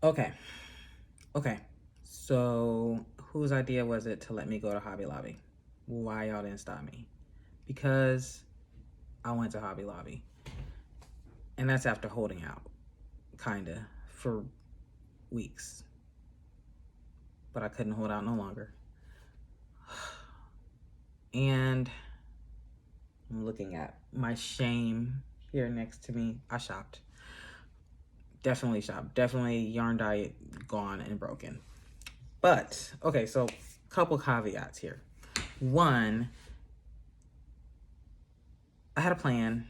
Okay. Okay. So whose idea was it to let me go to Hobby Lobby? Why y'all didn't stop me? Because I went to Hobby Lobby. And that's after holding out, kinda, for weeks. But I couldn't hold out no longer. And I'm looking at my shame here next to me. I shopped. Definitely shopped. Definitely yarn diet gone and broken. But okay, so couple caveats here. One, I had a plan.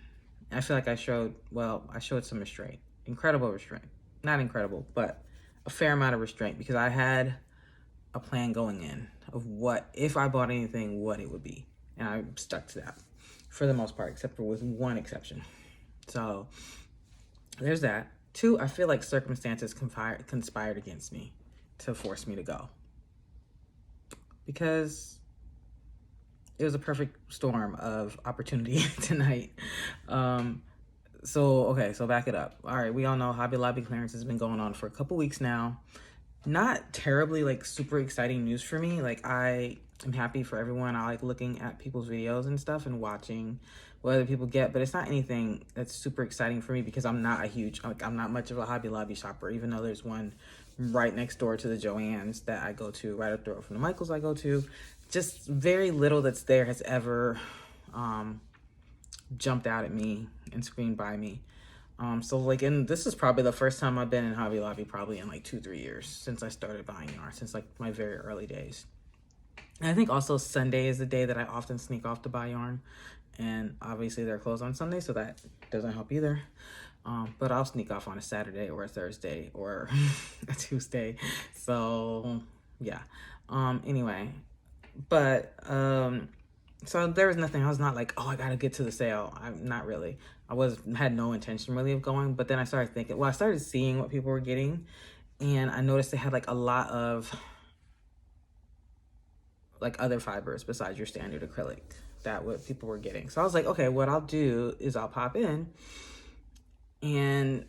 I feel like I showed some restraint. Incredible restraint. Not incredible, but a fair amount of restraint because I had a plan going in of what, if I bought anything, what it would be. And I stuck to that for the most part, except for with one exception. So there's that. Two, I feel like circumstances conspired against me to force me to go because it was a perfect storm of opportunity tonight. So back it up. All right, we all know Hobby Lobby clearance has been going on for a couple weeks now. Not terribly like super exciting news for me. Like I am happy for everyone. I like looking at people's videos and stuff and watching what other people get, but it's not anything that's super exciting for me because I'm not much of a Hobby Lobby shopper, even though there's one right next door to the Joann's that I go to, right up the road from the Michaels I go to. Just very little that's there has ever jumped out at me and screamed by me. And this is probably the first time I've been in Hobby Lobby probably in like 2-3 years since I started buying yarn, since like my very early days. And I think also Sunday is the day that I often sneak off to buy yarn, and obviously they're closed on Sunday, so that doesn't help either. But I'll sneak off on a Saturday or a Thursday or a Tuesday. So yeah. Anyway, but so there was nothing. I was not like, oh, I gotta get to the sale. I'm not really. Had no intention really of going. But then I started thinking. Well, I started seeing what people were getting, and I noticed they had like a lot of like other fibers besides your standard acrylic. That what people were getting. So I was like, okay, what I'll do is I'll pop in, and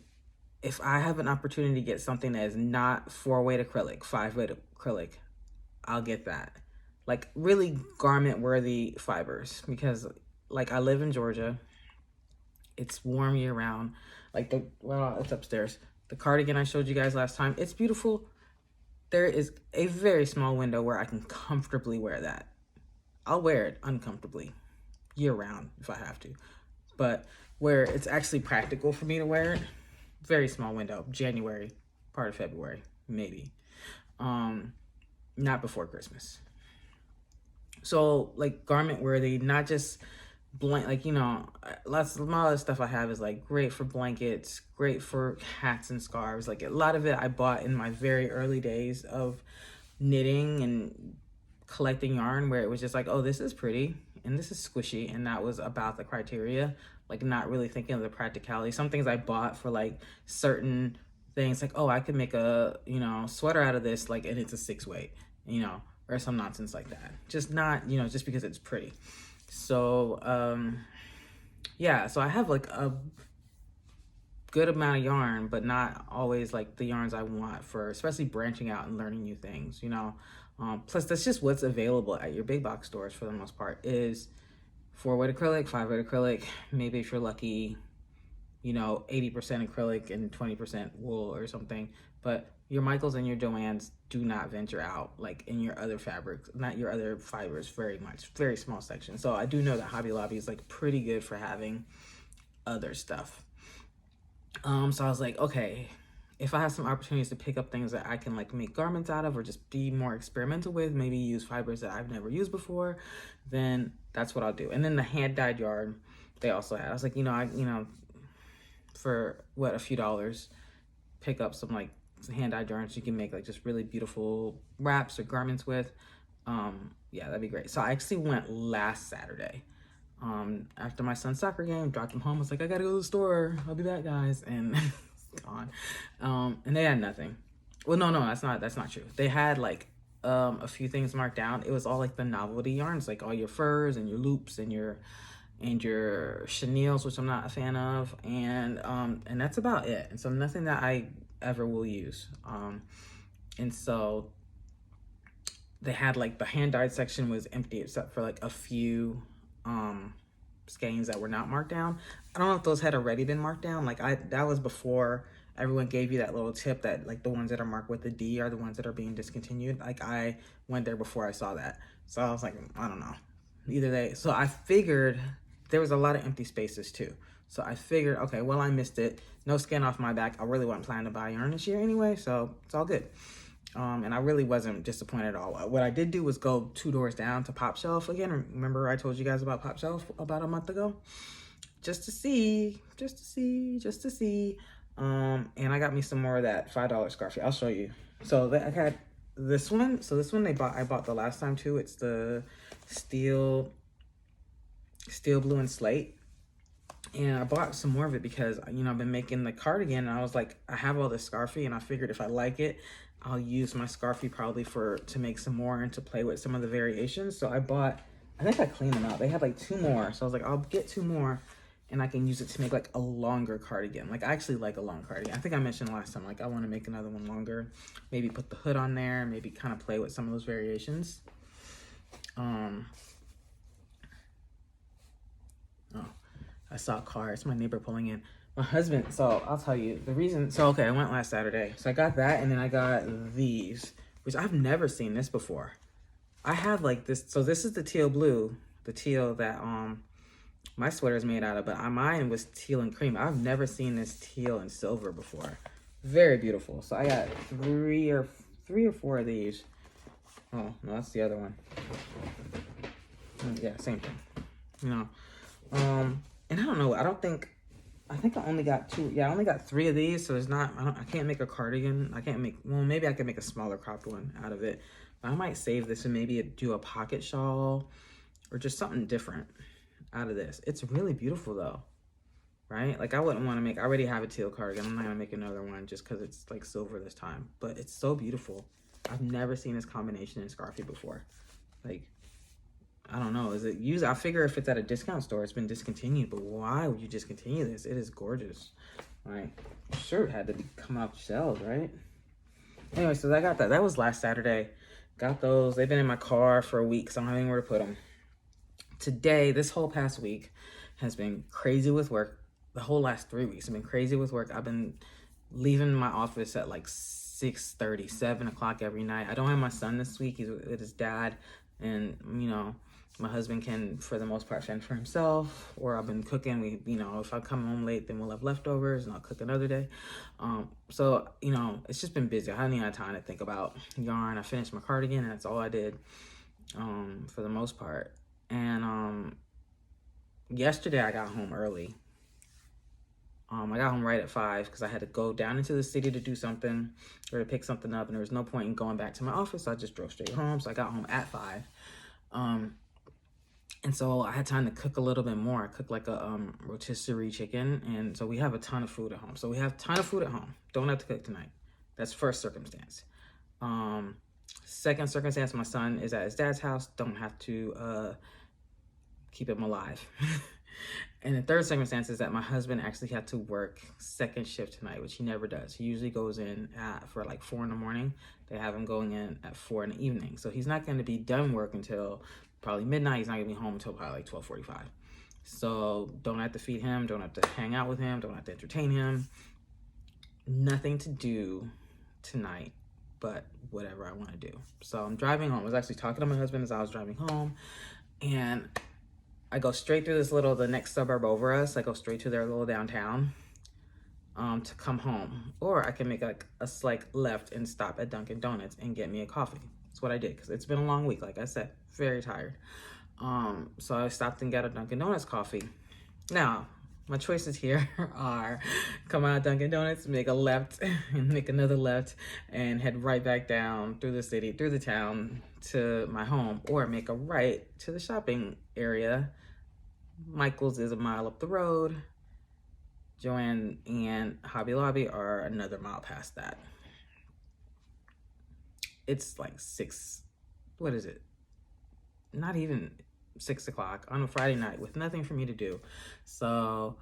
if I have an opportunity to get something that is not 4-weight acrylic, 5-weight acrylic, I'll get that. Like really garment worthy fibers because like I live in Georgia. It's warm year round. It's upstairs. The cardigan I showed you guys last time, it's beautiful. There is a very small window where I can comfortably wear that. I'll wear it uncomfortably year round if I have to. But where it's actually practical for me to wear it, very small window, January, part of February, maybe. Not before Christmas. So like garment worthy, not just like lots of my other stuff I have is like great for blankets, great for hats and scarves. Like a lot of it I bought in my very early days of knitting and collecting yarn, where it was just like, oh, this is pretty and this is squishy, and that was about the criteria. Like not really thinking of the practicality. Some things I bought for like certain things, like, oh, I could make a sweater out of this, like, and it's a 6-weight, or some nonsense like that. Just not just because it's pretty. So yeah, so I have like a good amount of yarn, but not always like the yarns I want for especially branching out and learning new things. Plus that's just what's available at your big box stores for the most part is 4-weight acrylic, 5-weight acrylic, maybe if you're lucky 80% acrylic and 20% wool or something. But your Michaels and your Joann's do not venture out like in your other fabrics, not your other fibers very much, very small section. So I do know that Hobby Lobby is like pretty good for having other stuff. So I was like, okay, if I have some opportunities to pick up things that I can like make garments out of or just be more experimental with, maybe use fibers that I've never used before, then that's what I'll do. And then the hand dyed yarn they also had. I was like, for what, a few dollars, pick up some like hand-dyed yarns you can make like just really beautiful wraps or garments with. Yeah, that'd be great. So I actually went last Saturday after my son's soccer game, dropped him home. I was like, I gotta go to the store, I'll be back, guys. And gone. And they had nothing. Well, no, that's not true. They had like a few things marked down. It was all like the novelty yarns, like all your furs and your loops and your chenilles, which I'm not a fan of, and that's about it. And so nothing that I ever will use. And so they had like the hand dyed section was empty except for like a few skeins that were not marked down. I don't know if those had already been marked down. Like that was before everyone gave you that little tip that like the ones that are marked with the D are the ones that are being discontinued. Like I went there before I saw that. So I was like, I don't know. Either they, so I figured there was a lot of empty spaces too. So I figured, okay, well, I missed it. No skin off my back. I really wasn't planning to buy yarn this year anyway, so it's all good. And I really wasn't disappointed at all. What I did do was go 2 doors down to Pop Shelf again. Remember I told you guys about Pop Shelf about a month ago? Just to see. And I got me some more of that $5 scarf. I'll show you. So I had this one. So this one I bought the last time too. It's the steel blue and slate. And I bought some more of it because, you know, I've been making the cardigan, and I was like, I have all this scarfy, and I figured if I like it, I'll use my scarfy probably to make some more and to play with some of the variations. So I think I cleaned them out. They had like 2 more. So I was like, I'll get 2 more and I can use it to make like a longer cardigan. Like I actually like a long cardigan. I think I mentioned last time, like I want to make another one longer, maybe put the hood on there, maybe kind of play with some of those variations. Oh, I saw a car. It's my neighbor pulling in. My husband, so I'll tell you the reason. So, okay, I went last Saturday. So I got that, and then I got these, which I've never seen this before. I have like this. So this is the teal blue, the teal that my sweater is made out of, but mine was teal and cream. I've never seen this teal and silver before. Very beautiful. So I got three or 4 of these. Oh, no, that's the other one. Yeah, same thing. You know, and I don't know. I think I only got 2. Yeah, I only got 3 of these, so there's not. I can't make a cardigan. I can't make. Well, maybe I can make a smaller cropped one out of it. But I might save this and maybe do a pocket shawl or just something different out of this. It's really beautiful though, right? Like I wouldn't want to make. I already have a teal cardigan. I'm not gonna make another one just because it's like silver this time. But it's so beautiful. I've never seen this combination in scarfy before. Like, I don't know. Is it used? I figure if it's at a discount store, it's been discontinued. But why would you discontinue this? It is gorgeous. Right? Sure, it had to come off the shelves, right? Anyway, so I got that. That was last Saturday. Got those. They've been in my car for a week, so I don't have anywhere to put them. Today, this whole past week has been crazy with work. The whole last 3 weeks have been crazy with work. I've been leaving my office at like 6:30, 7 o'clock every night. I don't have my son this week. He's with his dad. And, you know, my husband can, for the most part, fend for himself. Or I've been cooking. You know, if I come home late, then we'll have leftovers and I'll cook another day. So, you know, it's just been busy. I haven't even had time to think about yarn. I finished my cardigan, and that's all I did for the most part. And yesterday I got home early. I got home right at 5 because I had to go down into the city to do something or to pick something up, and there was no point in going back to my office. So I just drove straight home. So I got home at 5. And so I had time to cook a little bit more. I cooked like a rotisserie chicken, and so we have a ton of food at home. So we have a ton of food at home. Don't have to cook tonight. That's first circumstance. Second circumstance, my son is at his dad's house. Don't have to keep him alive. And the third circumstance is that my husband actually had to work second shift tonight, which he never does. He usually goes in for like 4 in the morning. They have him going in at 4 in the evening. So he's not going to be done work until probably midnight. He's not going to be home until probably like 12:45. So don't have to feed him. Don't have to hang out with him. Don't have to entertain him. Nothing to do tonight but whatever I want to do. So I'm driving home. I was actually talking to my husband as I was driving home, and I go straight through the next suburb over us. I go straight to their little downtown to come home. Or I can make like a slight left and stop at Dunkin' Donuts and get me a coffee. That's what I did because it's been a long week, like I said, very tired. So I stopped and got a Dunkin' Donuts coffee. Now, my choices here are come out of Dunkin' Donuts, make a left and make another left and head right back down through the city, through the town to my home, or make a right to the shopping area. Michael's is a mile up the road. Joann and Hobby Lobby are another mile past that. It's like 6, what is it? Not even 6 o'clock on a Friday night with nothing for me to do. So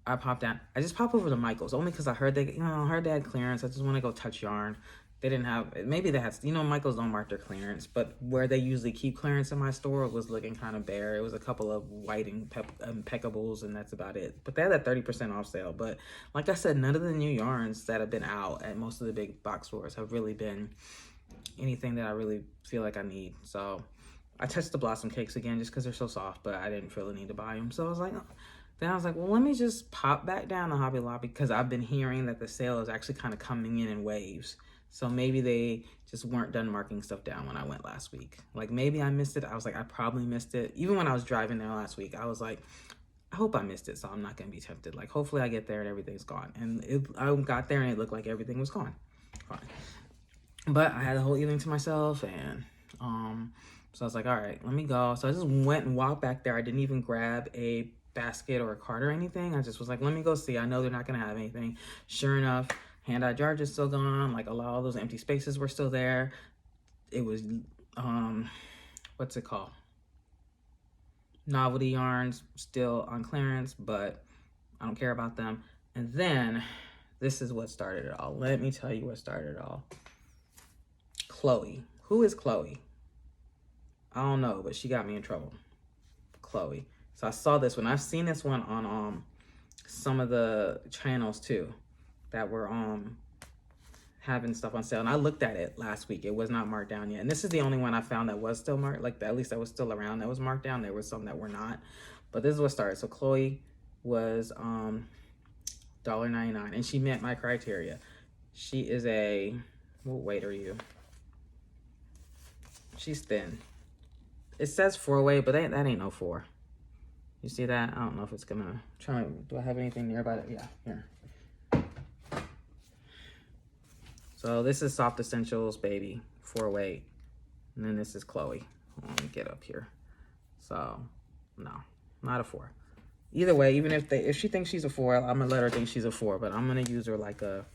I popped down. I just popped over to Michael's only because I heard I heard they had clearance. I just want to go touch yarn. They didn't have, maybe they had, Michael's don't mark their clearance, but where they usually keep clearance in my store was looking kind of bare. It was a couple of white impeccables, and that's about it. But they had that 30% off sale. But like I said, none of the new yarns that have been out at most of the big box stores have really been anything that I really feel like I need. So I touched the Blossom Cakes again just because they're so soft, but I didn't feel the need to buy them. So I was like, then I was like, well, let me just pop back down to Hobby Lobby because I've been hearing that the sale is actually kind of coming in waves. So maybe they just weren't done marking stuff down when I went last week. Like maybe I missed it. I was like, I probably missed it. Even when I was driving there last week, I was like, I hope I missed it, so I'm not going to be tempted. Like hopefully I get there and everything's gone. And I got there and it looked like everything was gone. Fine. But I had the whole evening to myself, and so I was like, all right, let me go. So I just went and walked back there. I didn't even grab a basket or a cart or anything. I just was like, let me go see. I know they're not going to have anything. Sure enough, hand-dyed yarn is still gone. Like a lot of those empty spaces were still there. It was, what's it called? Novelty yarns still on clearance, but I don't care about them. And then this is what started it all. Let me tell you what started it all. Chloe. Who is Chloe? I don't know, but she got me in trouble. Chloe. So I saw this one. I've seen this one on some of the channels too that were having stuff on sale. And I looked at it last week. It was not marked down yet. And this is the only one I found that was still marked, like at least that was still around that was marked down. There were some that were not. But this is what started. So Chloe was $1.99 and she met my criteria. She is a, what weight are you? She's thin. It says 4-weight, but that ain't no 4. You see that? I don't know if it's gonna do I have anything nearby? Yeah, here. So this is Soft Essentials Baby 4-weight, and then this is Chloe. Let me get up here. So no, not a 4. Either way, even if she thinks she's a 4, I'm gonna let her think she's a 4, but I'm gonna use her like a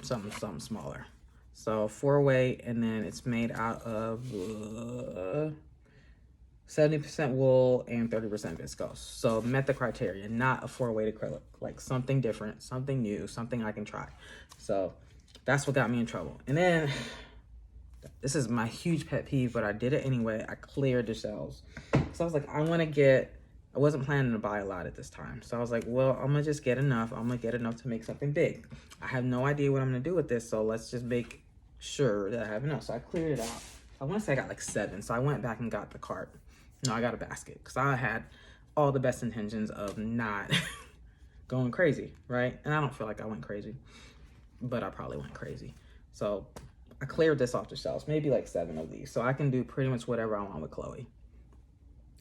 something smaller. So 4-weight, and then it's made out of 70% wool and 30% viscose. So met the criteria, not a 4-weight acrylic, like something different, something new, something I can try. So that's what got me in trouble. And then this is my huge pet peeve, but I did it anyway. I cleared the shelves. So I was like, I wasn't planning to buy a lot at this time. So I was like, well, I'm gonna just get enough. I'm gonna get enough to make something big. I have no idea what I'm gonna do with this, so let's just make sure that I have enough. So I cleared it out. I want to say I got like 7. So I went back and got the cart. No, I got a basket because I had all the best intentions of not going crazy, right? And I don't feel like I went crazy, but I probably went crazy. So I cleared this off the shelves, maybe like 7 of these. So I can do pretty much whatever I want with Chloe.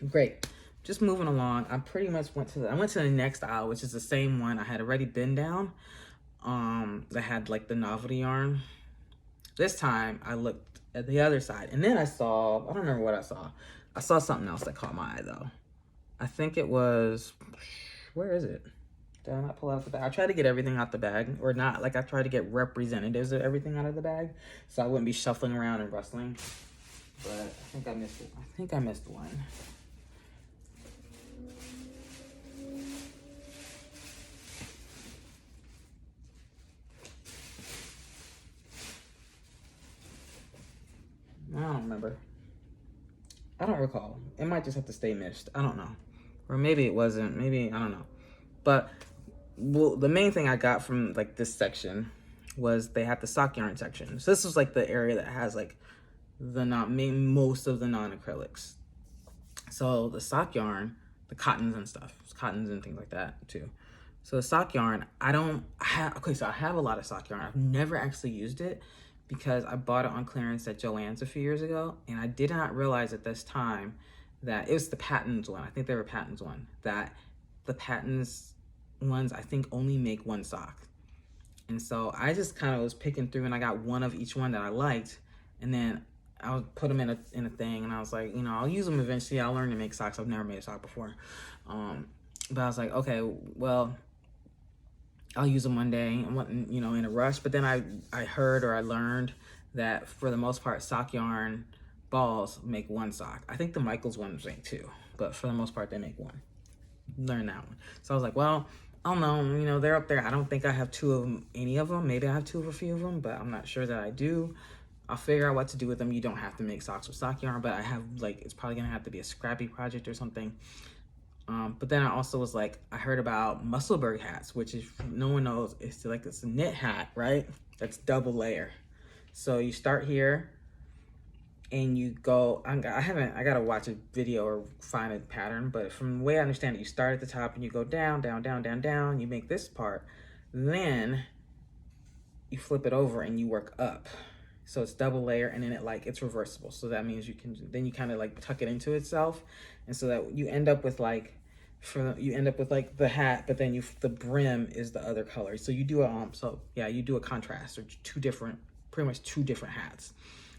Great. Just moving along. I pretty much went to the next aisle, which is the same one I had already been down. That had like the novelty yarn. This time I looked at the other side, and then I don't remember what I saw. I saw something else that caught my eye though. I think it was, where is it? Did I not pull out the bag? I tried to get everything out the bag, or not, like I tried to get representatives of everything out of the bag so I wouldn't be shuffling around and rustling. But I think I missed it. I think I missed one. I don't remember. I don't recall. It might just have to stay missed. I don't know. Or maybe it wasn't. Maybe, I don't know. But well, the main thing I got from like this section was they had the sock yarn section. So this was like the area that has like most of the non-acrylics. So the sock yarn, the cottons and stuff, cottons and things like that too. So the sock yarn, so I have a lot of sock yarn. I've never actually used it because I bought it on clearance at Joann's a few years ago, and I did not realize at this time that it was the Patons one. I think they were Patons one. That the Patons ones, I think, only make one sock. And so I just kind of was picking through, and I got one of each one that I liked, and then I would put them in a thing, and I was like, I'll use them eventually. I'll learn to make socks. I've never made a sock before. But I was like, okay, well, I'll use them one day, in a rush. But then I heard or I learned that for the most part, sock yarn balls make one sock. I think the Michaels ones make 2, but for the most part, they make 1. learn that one. So I was like, well, I don't know, you know, they're up there. I don't think I have two of them, any of them. Maybe I have two of a few of them, but I'm not sure that I do. I'll figure out what to do with them. You don't have to make socks with sock yarn, but I have, like, it's probably gonna have to be a scrappy project or something. But then I also was like, I heard about Musselburgh hats, which is, no one knows, it's like this knit hat, right? That's double layer. So you start here and you go, I gotta watch a video or find a pattern, but from the way I understand it, you start at the top and you go down, down, down, down, down, you make this part, then you flip it over and you work up. So it's double layer, and then it's reversible. So that means you can, then you kind of like tuck it into itself. And so that you end up with like, the hat, but then the brim is the other color. So you do you do a contrast, or pretty much two different hats.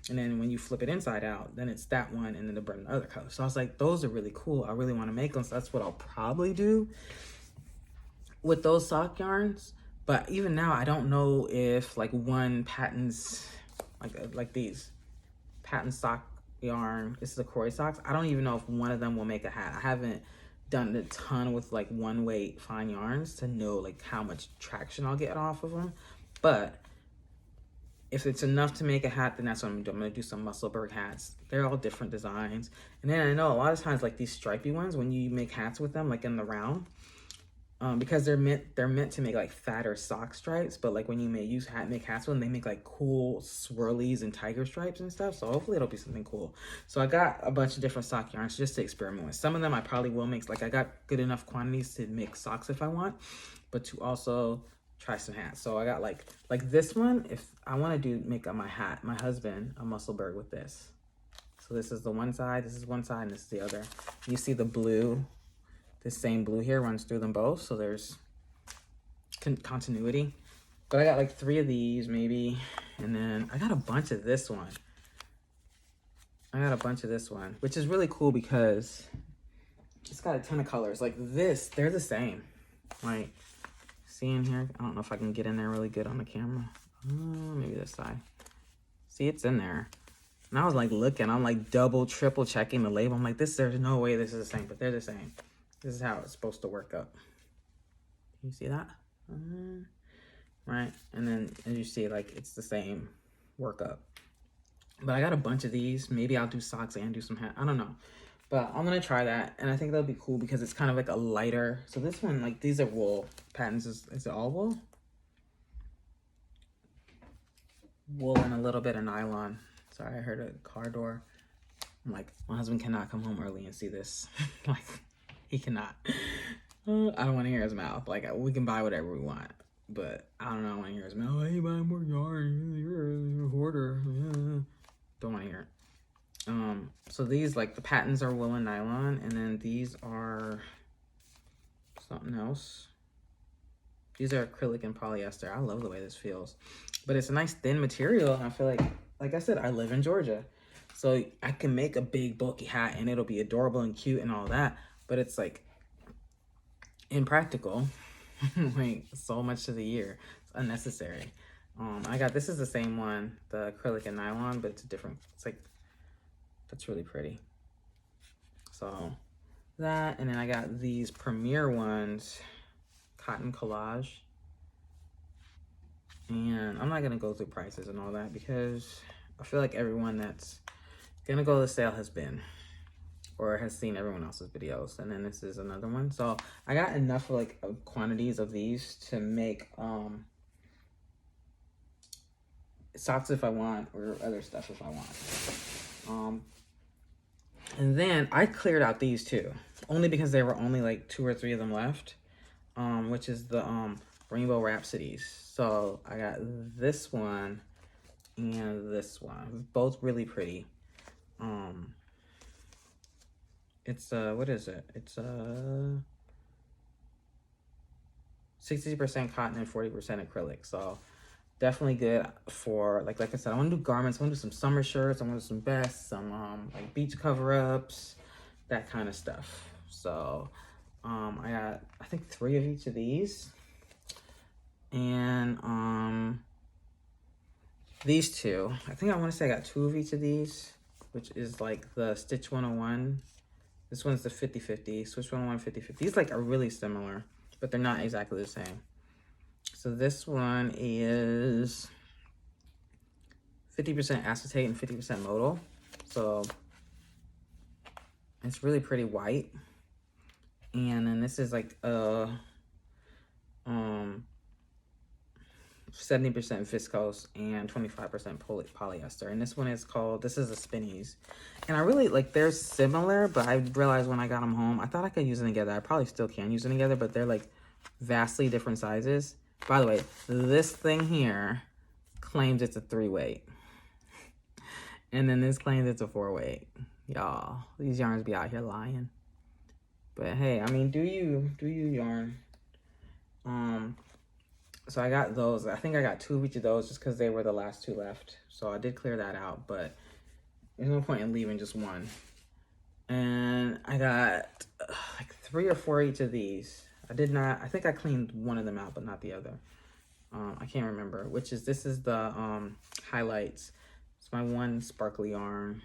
And then when you flip it inside out, then it's that one, and then the brim the other color. So I was like, those are really cool. I really want to make them. So that's what I'll probably do with those sock yarns. But even now, I don't know if like one patents, like these patent sock yarn, this is a Croy socks, I don't even know if one of them will make a hat. I haven't done a ton with like one weight fine yarns to know like how much traction I'll get off of them. But if it's enough to make a hat, then that's what I'm gonna do. I'm gonna do some Musselburgh hats. They're all different designs. And then I know a lot of times like these stripy ones, when you make hats with them, like in the round, because they're meant to make like fatter sock stripes, but like when you make hats with them, they make like cool swirlies and tiger stripes and stuff. So hopefully it'll be something cool. So I got a bunch of different sock yarns just to experiment with. Some of them I probably will make, like I got good enough quantities to make socks if I want, but to also try some hats. So I got like this one, if I want to make my husband a Musselburgh with this. So this is the one side, this is one side, and this is the other. You see the blue, this same blue here runs through them both, so there's continuity. But I got like 3 of these maybe, and then I got a bunch of this one. Which is really cool because it's got a ton of colors. Like this, they're the same. Like, see in here? I don't know if I can get in there really good on the camera. Maybe this side. See, it's in there. And I was like looking, I'm like double, triple checking the label. I'm like, there's no way this is the same, but they're the same. This is how it's supposed to work up. Can you see that? Right, and then as you see, like it's the same workup. But I got a bunch of these. Maybe I'll do socks and do some hat. I don't know. But I'm gonna try that, and I think that'll be cool because it's kind of like a lighter. So this one, like these are wool patterns. Is it all wool? Wool and a little bit of nylon. Sorry, I heard a car door. I'm like, my husband cannot come home early and see this. Like, he cannot. I don't want to hear his mouth. Like, we can buy whatever we want, but I don't know. I want to hear his mouth. Hey, buy more yarn. You're a hoarder. Don't want to hear it. So these, like, the patterns are wool and nylon, and then these are something else. These are acrylic and polyester. I love the way this feels, but it's a nice thin material, and I feel like I said, I live in Georgia, so I can make a big bulky hat, and it'll be adorable and cute and all that, but it's like impractical. Like so much of the year, it's unnecessary. This is the same one, the acrylic and nylon, but it's a different, it's like, that's really pretty. So that, and then I got these Premier ones, cotton collage, and I'm not gonna go through prices and all that because I feel like everyone that's gonna go to the sale has been or has seen everyone else's videos. And then this is another one. So I got enough like quantities of these to make socks if I want, or other stuff if I want. And then I cleared out these two, only because there were only like 2 or 3 of them left, which is the Rainbow Rhapsodies. So I got this one and this one, both really pretty. It's what is it? It's 60% cotton and 40% acrylic. So definitely good for like I said, I want to do garments. I want to do some summer shirts. I want to do some vests, some like beach cover-ups, that kind of stuff. So I got, I think 3 of each of these, and these 2. I think I want to say I got 2 of each of these, which is like the Stitch 101 This one's the 50/50. Switch 101 50/50. These like are really similar, but they're not exactly the same. So this one is 50% acetate and 50% modal. So it's really pretty white. And then this is like 70% viscose and 25% polyester. And this one is called, this is a Spinneys. And I really, like, they're similar, but I realized when I got them home, I thought I could use them together. I probably still can use them together, but they're like vastly different sizes. By the way, this thing here claims it's a 3-weight. And then this claims it's a 4-weight. Y'all, these yarns be out here lying. But hey, I mean, do you yarn? So I got those. I think I got 2 of each of those just because they were the last 2 left. So I did clear that out, but there's no point in leaving just one. And I got like 3 or 4 each of these. I think I cleaned one of them out, but not the other. I can't remember, this is the highlights. It's my one sparkly yarn.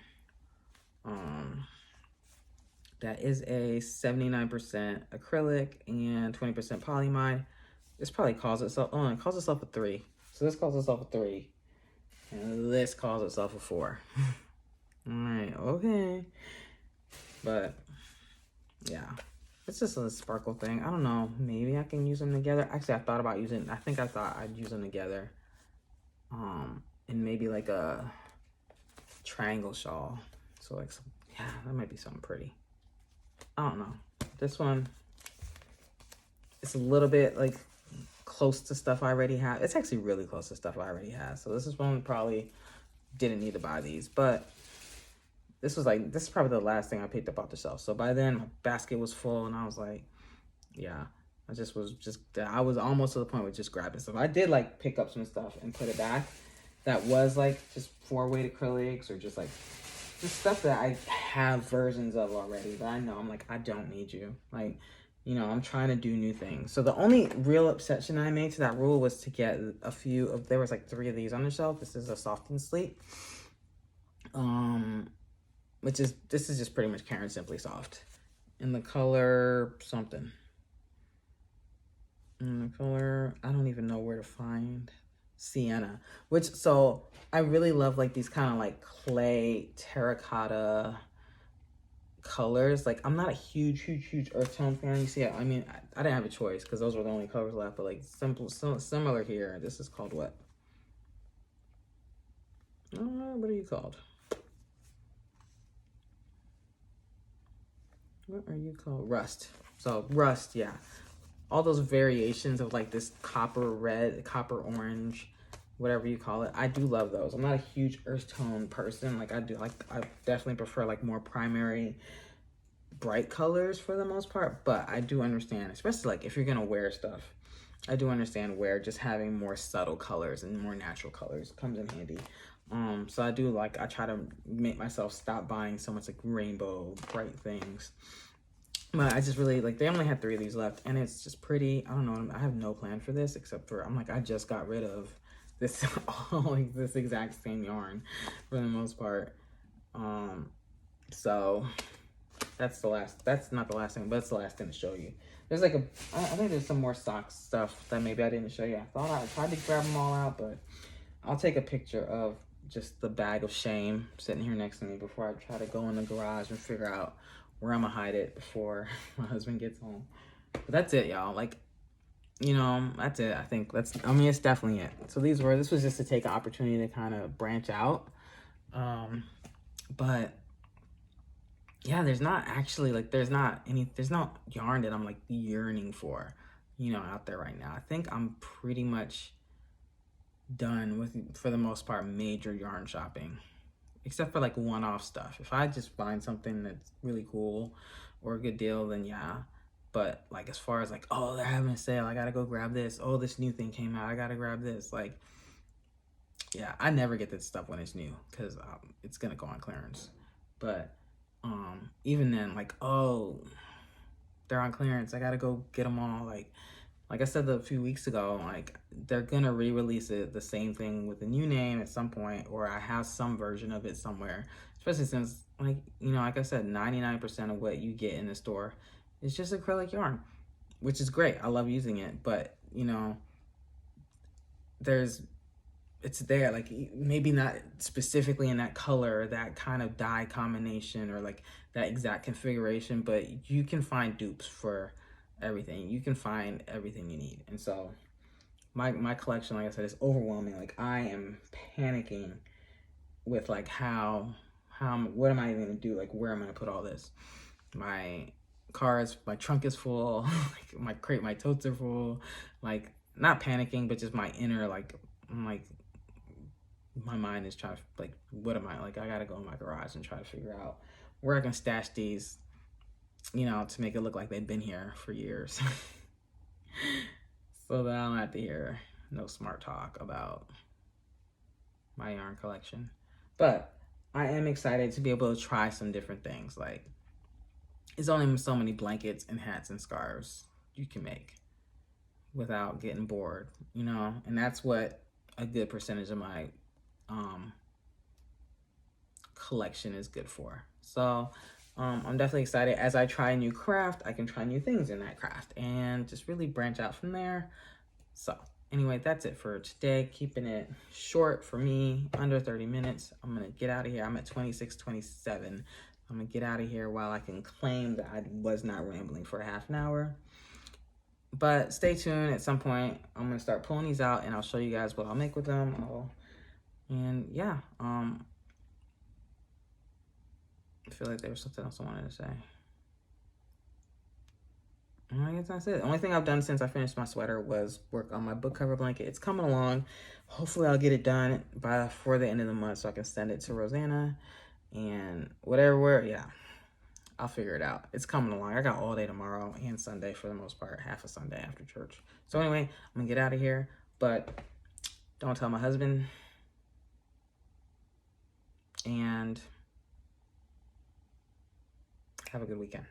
That is a 79% acrylic and 20% polyamide. This probably calls itself, it calls itself a 3. So this calls itself a 3. And this calls itself a 4. All right, okay. But yeah, it's just a sparkle thing. I don't know, maybe I can use them together. Actually, I thought I'd use them together. And maybe like a triangle shawl. So like, yeah, that might be something pretty. I don't know. This one, it's a little bit like close to stuff I already have. It's actually really close to stuff I already have. So this is one probably didn't need to buy these, but this is probably the last thing I picked up off the shelf. So by then my basket was full and I was like, yeah, I was almost to the point with just grabbing stuff. I did like pick up some stuff and put it back. That was like just 4-weight acrylics or just stuff that I have versions of already that I know I'm like, I don't need you. Like, you know, I'm trying to do new things. So the only real exception I made to that rule was to get a few of, there was like 3 of these on the shelf. This is a Soft and Sleep. This is just pretty much Caron Simply Soft. In the color something. In the color, I don't even know where to find. Sienna. So I really love like these kind of like clay terracotta colors. Like I'm not a huge earth tone fan. You see, I mean, I didn't have a choice because those were the only colors left, but like similar here. This is called what? What are you called? What are you called? Rust. So rust, yeah. All those variations of like this copper red, copper orange, whatever you call it. I do love those. I'm not a huge earth tone person. Like I definitely prefer like more primary bright colors for the most part, but I do understand, especially like if you're gonna wear stuff, I do understand where just having more subtle colors and more natural colors comes in handy. So I try to make myself stop buying so much like rainbow bright things. But I just really like, they only had 3 of these left and it's just pretty. I don't know, I have no plan for this except for I'm like, I just got rid of this like this exact same yarn for the most part. So that's not the last thing, but it's the last thing to show you. There's like I think there's some more sock stuff that maybe I didn't show you. I tried to grab them all out, but I'll take a picture of just the bag of shame sitting here next to me before I try to go in the garage and figure out where I'm gonna hide it before my husband gets home. But that's it, y'all. Like, you know, that's it. I think it's definitely it. So this was just to take an opportunity to kind of branch out. But yeah, there's not yarn that I'm like yearning for, you know, out there right now. I think I'm pretty much done with, for the most part, major yarn shopping, except for like one-off stuff. If I just find something that's really cool or a good deal, then yeah. But like as far as like, oh, they're having a sale, I gotta go grab this. Oh, this new thing came out, I gotta grab this. Like, yeah, I never get this stuff when it's new because it's gonna go on clearance. But even then, like, oh, they're on clearance, I gotta go get them all. Like, like I said a few weeks ago, like they're gonna re-release it, the same thing with a new name at some point, or I have some version of it somewhere. Especially since, like, you know, like I said, 99% of what you get in the store is just acrylic yarn, which is great. I love using it, but you know, there's it's there, like maybe not specifically in that color, that kind of dye combination, or like that exact configuration, but you can find dupes for everything. You can find everything you need. And so my collection, like I said, is overwhelming. Like I am panicking with like what am I even gonna do? Like where am I gonna put all this? My my trunk is full, like my totes are full. Like not panicking, but just my inner, like I'm like my mind is trying to, like, what am I, like, I gotta go in my garage and try to figure out where I can stash these, you know, to make it look like they've been here for years. So that I don't have to hear no smart talk about my yarn collection. But I am excited to be able to try some different things. Like, it's only so many blankets and hats and scarves you can make without getting bored, you know? And that's what a good percentage of my collection is good for. So I'm definitely excited. As I try a new craft, I can try new things in that craft and just really branch out from there. So anyway, that's it for today. Keeping it short for me, under 30 minutes. I'm gonna get out of here. I'm at 26:27. I'm gonna get out of here while I can claim that I was not rambling for a half an hour. But stay tuned. At some point, I'm gonna start pulling these out and I'll show you guys what I'll make with them. And yeah, I feel like there was something else I wanted to say. I guess that's it. The only thing I've done since I finished my sweater was work on my book cover blanket. It's coming along. Hopefully I'll get it done before the end of the month so I can send it to Rosanna and whatever. Yeah, I'll figure it out. It's coming along. I got all day tomorrow and Sunday for the most part, half a Sunday after church. So anyway, I'm gonna get out of here, but don't tell my husband. And have a good weekend.